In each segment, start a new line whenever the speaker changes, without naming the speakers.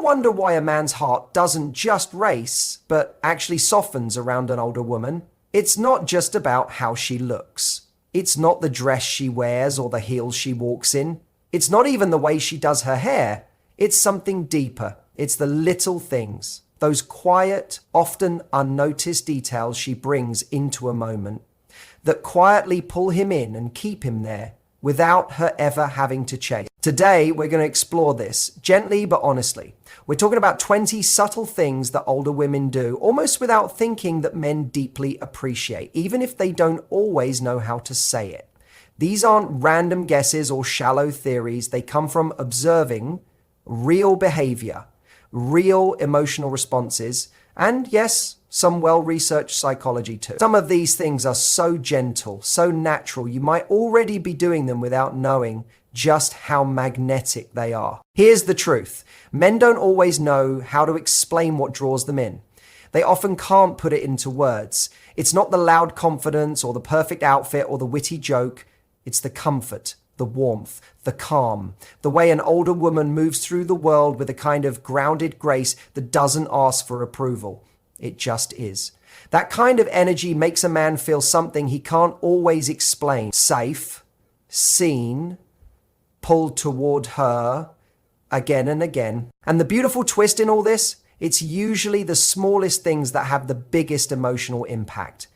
wonder why a man's heart doesn't just race, but actually softens around an older woman? It's not just about how she looks. It's not the dress she wears or the heels she walks in. It's not even the way she does her hair. It's something deeper. It's the little things, those quiet, often unnoticed details she brings into a moment that quietly pull him in and keep him there without her ever having to chase. Today, we're going to explore this gently but honestly. We're talking about 20 subtle things that older women do, almost without thinking, that men deeply appreciate, even if they don't always know how to say it. These aren't random guesses or shallow theories. They come from observing real behavior, real emotional responses, and yes, some well-researched psychology too. Some of these things are so gentle, so natural, you might already be doing them without knowing just how magnetic they are. Here's the truth. Men don't always know how to explain what draws them in. They often can't put it into words. It's not the loud confidence or the perfect outfit or the witty joke. It's the comfort, the warmth, the calm, the way an older woman moves through the world with a kind of grounded grace that doesn't ask for approval. It just is. That kind of energy makes a man feel something he can't always explain. Safe, seen, pulled toward her again and again. And the beautiful twist in all this, it's usually the smallest things that have the biggest emotional impact.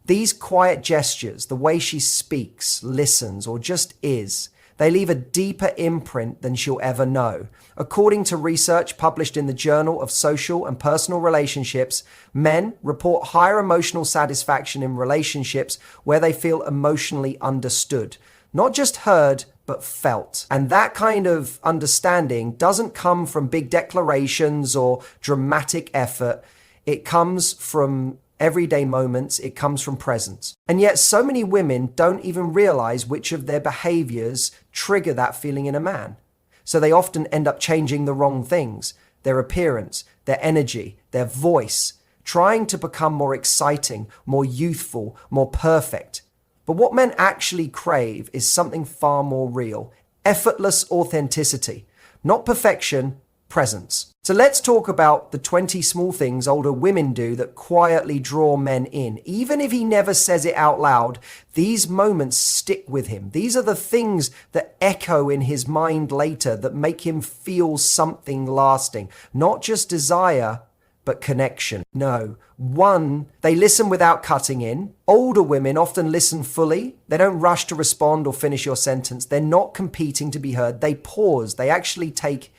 These quiet gestures, the way she speaks, listens, or just is, they leave a deeper imprint than she'll ever know. According to research published in the Journal of Social and Personal Relationships, men report higher emotional satisfaction in relationships where they feel emotionally understood. Not just heard, but felt. And that kind of understanding doesn't come from big declarations or dramatic effort. It comes from everyday moments. It comes from presence. And yet so many women don't even realize which of their behaviors trigger that feeling in a man. So they often end up changing the wrong things, their appearance, their energy, their voice, trying to become more exciting, more youthful, more perfect. But what men actually crave is something far more real, effortless authenticity, not perfection, presence. So let's talk about the 20 small things older women do that quietly draw men in. Even if he never says it out loud, these moments stick with him. These are the things that echo in his mind later that make him feel something lasting, not just desire, but connection. No. 1, they listen without cutting in. Older women often listen fully. They don't rush to respond or finish your sentence. They're not competing to be heard. They pause. They actually take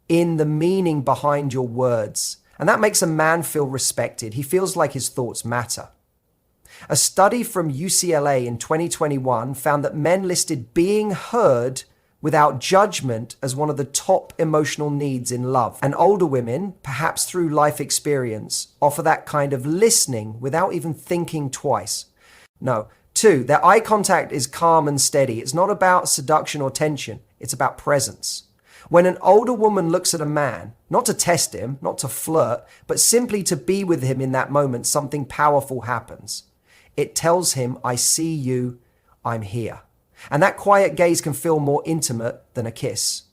in the meaning behind your words. And that makes a man feel respected. He feels like his thoughts matter. A study from UCLA in 2021 found that men listed being heard without judgment as one of the top emotional needs in love. And older women, perhaps through life experience, offer that kind of listening without even thinking twice. No. 2, their eye contact is calm and steady. It's not about seduction or tension. It's about presence. When an older woman looks at a man, not to test him, not to flirt, but simply to be with him in that moment, something powerful happens. It tells him, I see you, I'm here. And that quiet gaze can feel more intimate than a kiss.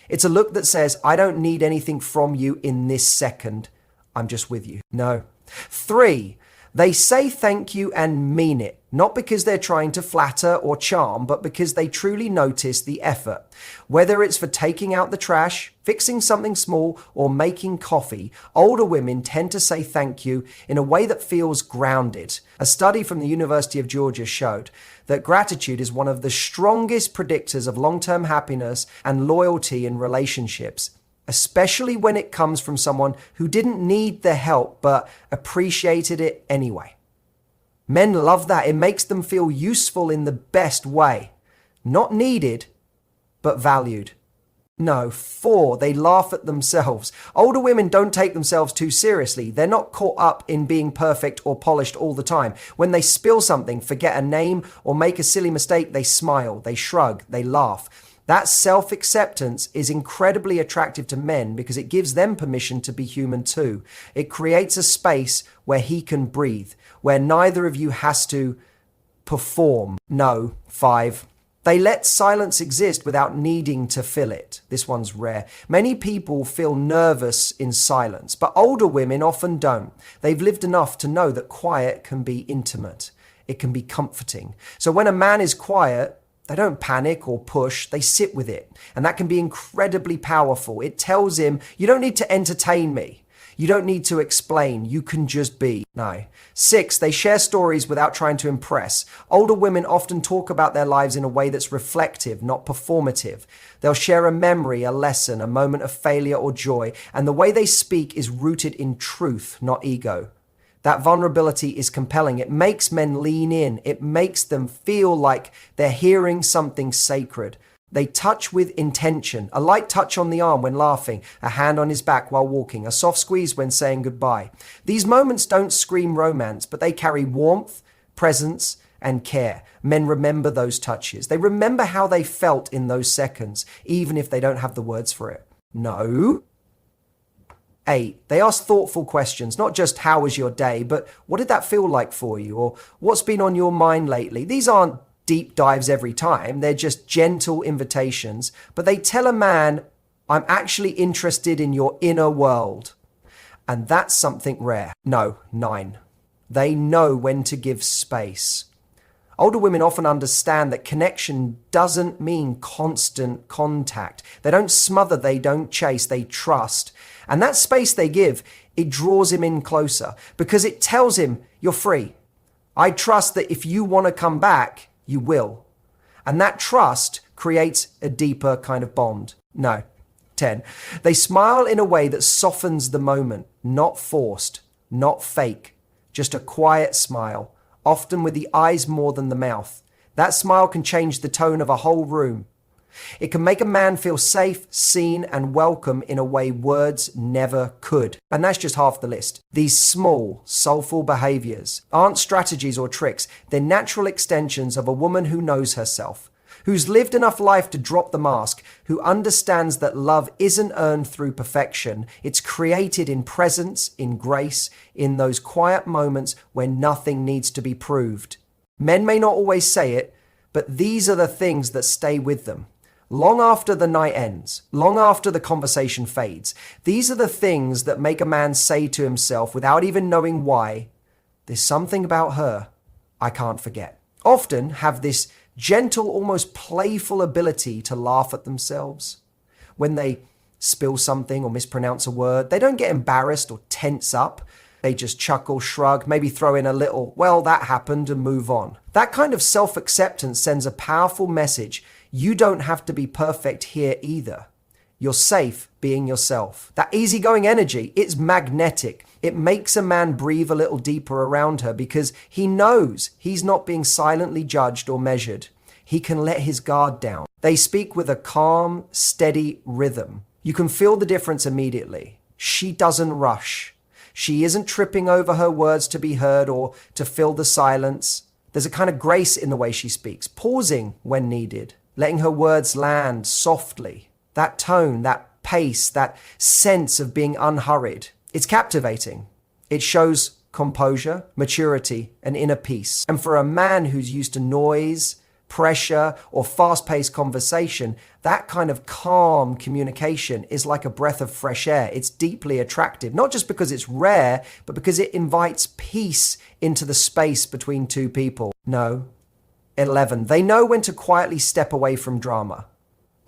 It's a look that says, I don't need anything from you in this second. I'm just with you. No. 3, they say thank you and mean it, not because they're trying to flatter or charm, but because they truly notice the effort. Whether it's for taking out the trash, fixing something small, or making coffee, older women tend to say thank you in a way that feels grounded. A study from the University of Georgia showed that gratitude is one of the strongest predictors of long-term happiness and loyalty in relationships, especially when it comes from someone who didn't need the help but appreciated it anyway. Men love that. It makes them feel useful in the best way. Not needed, but valued. No. 4, they laugh at themselves. Older women don't take themselves too seriously. They're not caught up in being perfect or polished all the time. When they spill something, forget a name, or make a silly mistake, they smile, they shrug, they laugh. That self-acceptance is incredibly attractive to men because it gives them permission to be human too. It creates a space where he can breathe, where neither of you has to perform. No. 5, They let silence exist without needing to fill it. This one's rare. Many people feel nervous in silence, but older women often don't. They've lived enough to know that quiet can be intimate. It can be comforting. So when a man is quiet, they don't panic or push, they sit with it. And that can be incredibly powerful. It tells him, you don't need to entertain me. You don't need to explain. You can just be. No. 6, they share stories without trying to impress. Older women often talk about their lives in a way that's reflective, not performative. They'll share a memory, a lesson, a moment of failure or joy. And the way they speak is rooted in truth, not ego. That vulnerability is compelling. It makes men lean in. It makes them feel like they're hearing something sacred. They touch with intention, a light touch on the arm when laughing, a hand on his back while walking, a soft squeeze when saying goodbye. These moments don't scream romance, but they carry warmth, presence, and care. Men remember those touches. They remember how they felt in those seconds, even if they don't have the words for it. No. 8, they ask thoughtful questions, not just how was your day, but what did that feel like for you? Or what's been on your mind lately? These aren't deep dives every time. They're just gentle invitations, but they tell a man, I'm actually interested in your inner world. And that's something rare. No, 9. They know when to give space. Older women often understand that connection doesn't mean constant contact. They don't smother, they don't chase, they trust. And that space they give, it draws him in closer because it tells him, you're free. I trust that if you want to come back, you will. And that trust creates a deeper kind of bond. No. 10. They smile in a way that softens the moment, not forced, not fake, just a quiet smile, often with the eyes more than the mouth. That smile can change the tone of a whole room. It can make a man feel safe, seen, and welcome in a way words never could. And that's just half the list. These small, soulful behaviors aren't strategies or tricks. They're natural extensions of a woman who knows herself, who's lived enough life to drop the mask, who understands that love isn't earned through perfection. It's created in presence, in grace, in those quiet moments when nothing needs to be proved. Men may not always say it, but these are the things that stay with them. Long after the night ends, long after the conversation fades, these are the things that make a man say to himself without even knowing why, there's something about her I can't forget. Often have this gentle, almost playful ability to laugh at themselves. When they spill something or mispronounce a word, they don't get embarrassed or tense up. They just chuckle, shrug, maybe throw in a little, well, that happened, and move on. That kind of self-acceptance sends a powerful message. You don't have to be perfect here either. You're safe being yourself. That easygoing energy, it's magnetic. It makes a man breathe a little deeper around her because he knows he's not being silently judged or measured. He can let his guard down. They speak with a calm, steady rhythm. You can feel the difference immediately. She doesn't rush. She isn't tripping over her words to be heard or to fill the silence. There's a kind of grace in the way she speaks, pausing when needed, letting her words land softly. That tone, that pace, that sense of being unhurried. It's captivating. It shows composure, maturity, and inner peace. And for a man who's used to noise, pressure, or fast-paced conversation, that kind of calm communication is like a breath of fresh air. It's deeply attractive, not just because it's rare, but because it invites peace into the space between two people. No. 11. They know when to quietly step away from drama.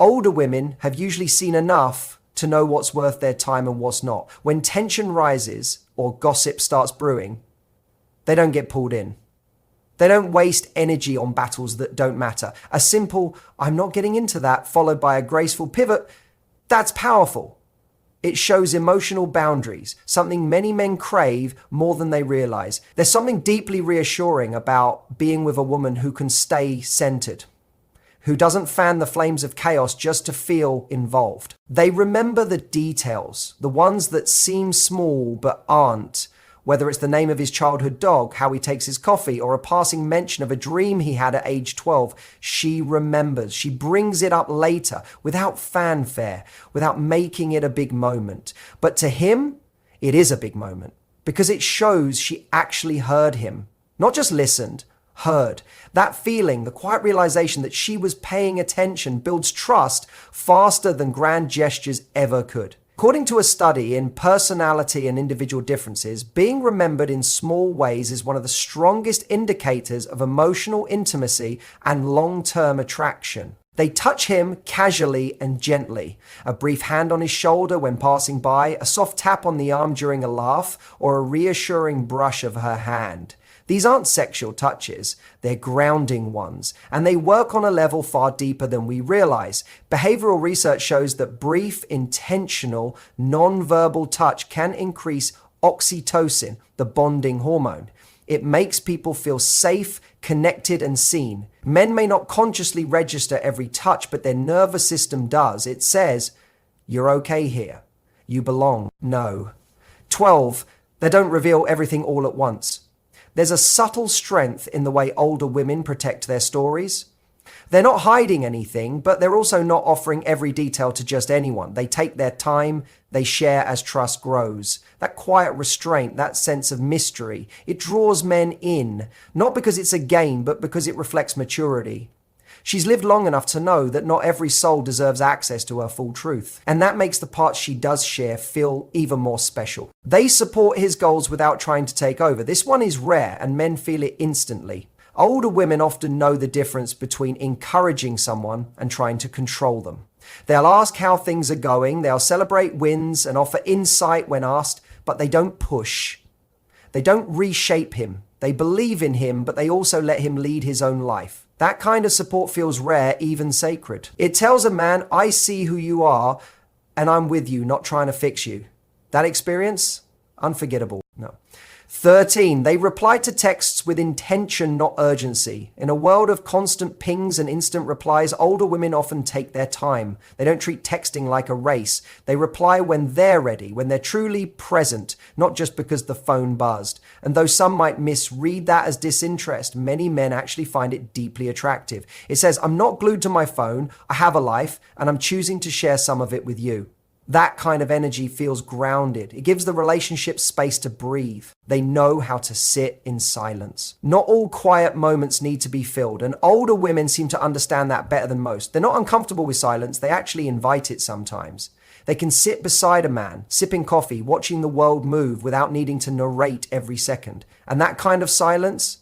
Older women have usually seen enough to know what's worth their time and what's not. When tension rises or gossip starts brewing, they don't get pulled in. They don't waste energy on battles that don't matter. A simple, I'm not getting into that, followed by a graceful pivot, that's powerful. It shows emotional boundaries, something many men crave more than they realize. There's something deeply reassuring about being with a woman who can stay centered, who doesn't fan the flames of chaos just to feel involved. They remember the details, the ones that seem small but aren't. Whether it's the name of his childhood dog, how he takes his coffee, or a passing mention of a dream he had at age 12, she remembers. She brings it up later without fanfare, without making it a big moment. But to him, it is a big moment because it shows she actually heard him, not just listened, heard. That feeling, the quiet realization that she was paying attention, builds trust faster than grand gestures ever could. According to a study in personality and individual differences, being remembered in small ways is one of the strongest indicators of emotional intimacy and long-term attraction. They touch him casually and gently. A brief hand on his shoulder when passing by, a soft tap on the arm during a laugh, or a reassuring brush of her hand. These aren't sexual touches, they're grounding ones, and they work on a level far deeper than we realize. Behavioral research shows that brief, intentional, non-verbal touch can increase oxytocin, the bonding hormone. It makes people feel safe, connected, and seen. Men may not consciously register every touch, but their nervous system does. It says, "You're okay here. You belong." No. 12. They don't reveal everything all at once. There's a subtle strength in the way older women protect their stories. They're not hiding anything, but they're also not offering every detail to just anyone. They take their time, they share as trust grows. That quiet restraint, that sense of mystery, it draws men in, not because it's a game, but because it reflects maturity. She's lived long enough to know that not every soul deserves access to her full truth. And that makes the parts she does share feel even more special. They support his goals without trying to take over. This one is rare, and men feel it instantly. Older women often know the difference between encouraging someone and trying to control them. They'll ask how things are going, they'll celebrate wins and offer insight when asked, but they don't push. They don't reshape him. They believe in him, but they also let him lead his own life. That kind of support feels rare, even sacred. It tells a man, "I see who you are, and I'm with you, not trying to fix you." That experience? Unforgettable. No. 13. They reply to texts with intention, not urgency. In a world of constant pings and instant replies, older women often take their time. They don't treat texting like a race. They reply when they're ready, when they're truly present, not just because the phone buzzed. And though some might misread that as disinterest, many men actually find it deeply attractive. It says, "I'm not glued to my phone, I have a life, and I'm choosing to share some of it with you." That kind of energy feels grounded. It gives the relationship space to breathe. They know how to sit in silence. Not all quiet moments need to be filled, and older women seem to understand that better than most. They're not uncomfortable with silence, they actually invite it sometimes. They can sit beside a man, sipping coffee, watching the world move without needing to narrate every second. And that kind of silence,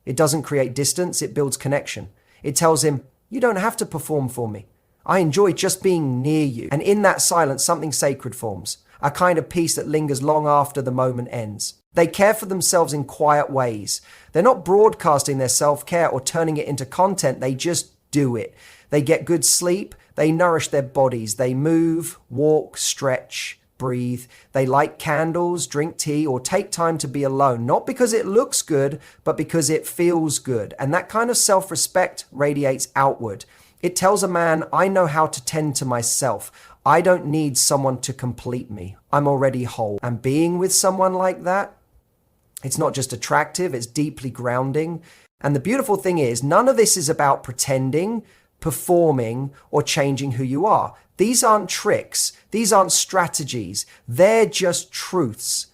it doesn't create distance, it builds connection. It tells him, "You don't have to perform for me. I enjoy just being near you." And in that silence, something sacred forms, a kind of peace that lingers long after the moment ends. They care for themselves in quiet ways. They're not broadcasting their self-care or turning it into content, they just do it. They get good sleep, they nourish their bodies, they move, walk, stretch, breathe. They light candles, drink tea, or take time to be alone, not because it looks good, but because it feels good. And that kind of self-respect radiates outward. It tells a man, "I know how to tend to myself. I don't need someone to complete me. I'm already whole." And being with someone like that, it's not just attractive, it's deeply grounding. And the beautiful thing is, none of this is about pretending, performing, or changing who you are. These aren't tricks. These aren't strategies. They're just truths.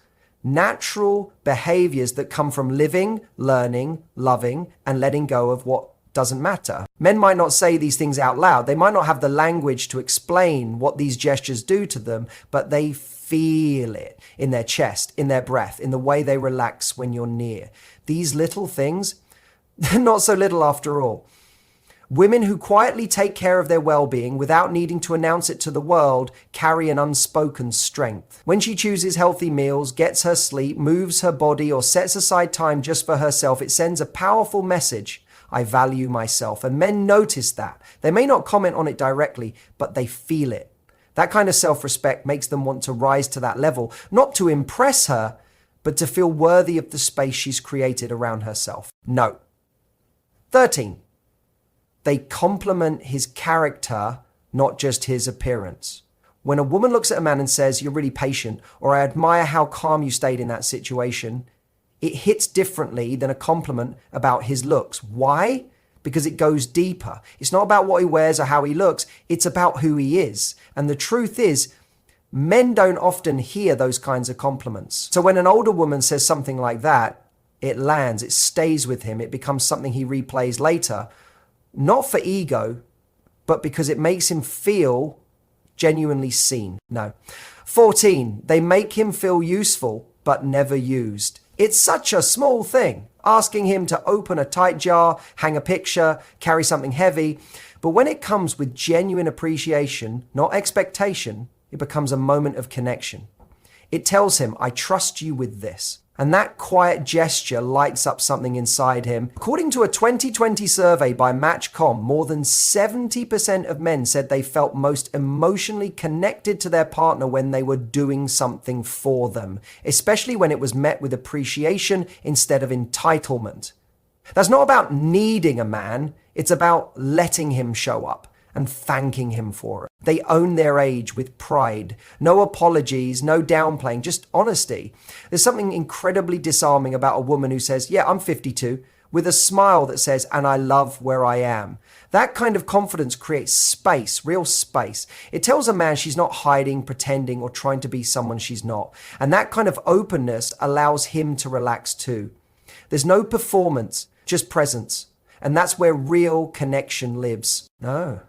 Natural behaviors that come from living, learning, loving, and letting go of what doesn't matter. Men might not say these things out loud. They might not have the language to explain what these gestures do to them, but they feel it in their chest, in their breath, in the way they relax when you're near. These little things, they're not so little after all. Women who quietly take care of their well-being without needing to announce it to the world carry an unspoken strength. When she chooses healthy meals, gets her sleep, moves her body, or sets aside time just for herself, it sends a powerful message. I value myself. And men notice that. They may not comment on it directly, but they feel it. That kind of self-respect makes them want to rise to that level, not to impress her, but to feel worthy of the space she's created around herself. No. 13. They compliment his character, not just his appearance. When a woman looks at a man and says, "You're really patient," or "I admire how calm you stayed in that situation," it hits differently than a compliment about his looks. Why? Because it goes deeper. It's not about what he wears or how he looks. It's about who he is. And the truth is, men don't often hear those kinds of compliments. So when an older woman says something like that, It lands, it stays with him, it becomes something he replays later, not for ego, but because it makes him feel genuinely seen. No. 14, they make him feel useful, but never used. It's such a small thing, asking him to open a tight jar, hang a picture, carry something heavy. But when it comes with genuine appreciation, not expectation, it becomes a moment of connection. It tells him, I trust you with this. And that quiet gesture lights up something inside him. According to a 2020 survey by Match.com, more than 70% of men said they felt most emotionally connected to their partner when they were doing something for them, especially when it was met with appreciation instead of entitlement. That's not about needing a man, it's about letting him show up and thanking him for it. They own their age with pride. No apologies, no downplaying, just honesty. There's something incredibly disarming about a woman who says, yeah, I'm 52, with a smile that says, and I love where I am. That kind of confidence creates space, real space. It tells a man she's not hiding, pretending, or trying to be someone she's not. And that kind of openness allows him to relax too. There's no performance, just presence. And that's where real connection lives. No.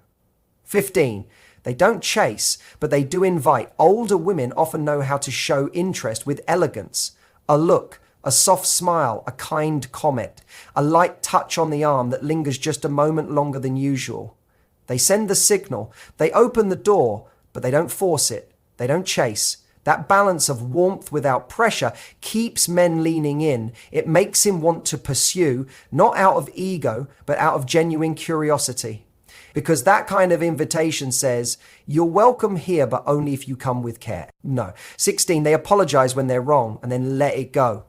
15. They don't chase, but they do invite. Older women often know how to show interest with elegance. A look, a soft smile, a kind comment, a light touch on the arm that lingers just a moment longer than usual. They send the signal. They open the door, but they don't force it. They don't chase. That balance of warmth without pressure keeps men leaning in. It makes him want to pursue, not out of ego, but out of genuine curiosity. Because that kind of invitation says, you're welcome here, but only if you come with care. No. 16, they apologize when they're wrong and then let it go.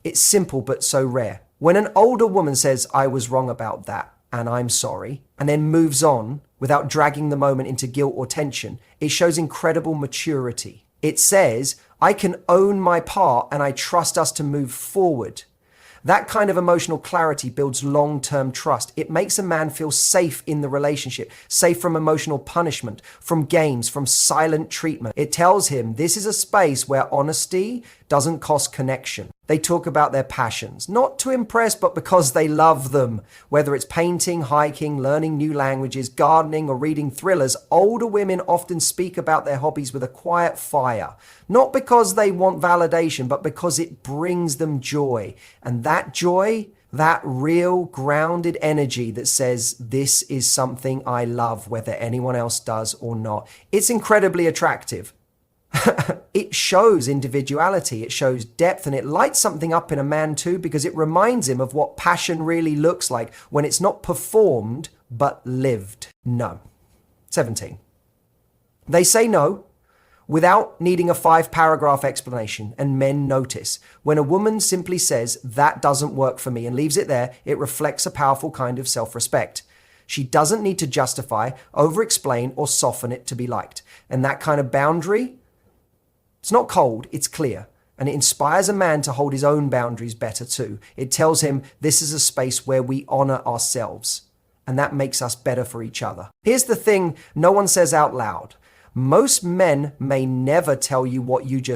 It's simple, but so rare. When an older woman says, I was wrong about that, and I'm sorry, and then moves on without dragging the moment into guilt or tension, it shows incredible maturity. It says, I can own my part and I trust us to move forward. That kind of emotional clarity builds long-term trust. It makes a man feel safe in the relationship, safe from emotional punishment, from games, from silent treatment. It tells him this is a space where honesty doesn't cost connection. They talk about their passions, not to impress, but because they love them. Whether it's painting, hiking, learning new languages, gardening, or reading thrillers, older women often speak about their hobbies with a quiet fire. Not because they want validation, but because it brings them joy. And that joy, that real grounded energy that says, this is something I love, whether anyone else does or not. It's incredibly attractive. It shows individuality, it shows depth, and it lights something up in a man too, because it reminds him of what passion really looks like when it's not performed, but lived. No. 17. They say no without needing a 5-paragraph explanation, and men notice. When a woman simply says, that doesn't work for me, and leaves it there, it reflects a powerful kind of self-respect. She doesn't need to justify, over-explain, or soften it to be liked. And that kind of boundary, it's not cold, it's clear. And it inspires a man to hold his own boundaries better too. It tells him this is a space where we honor ourselves. And that makes us better for each other. Here's the thing no one says out loud. Most men may never tell you what you just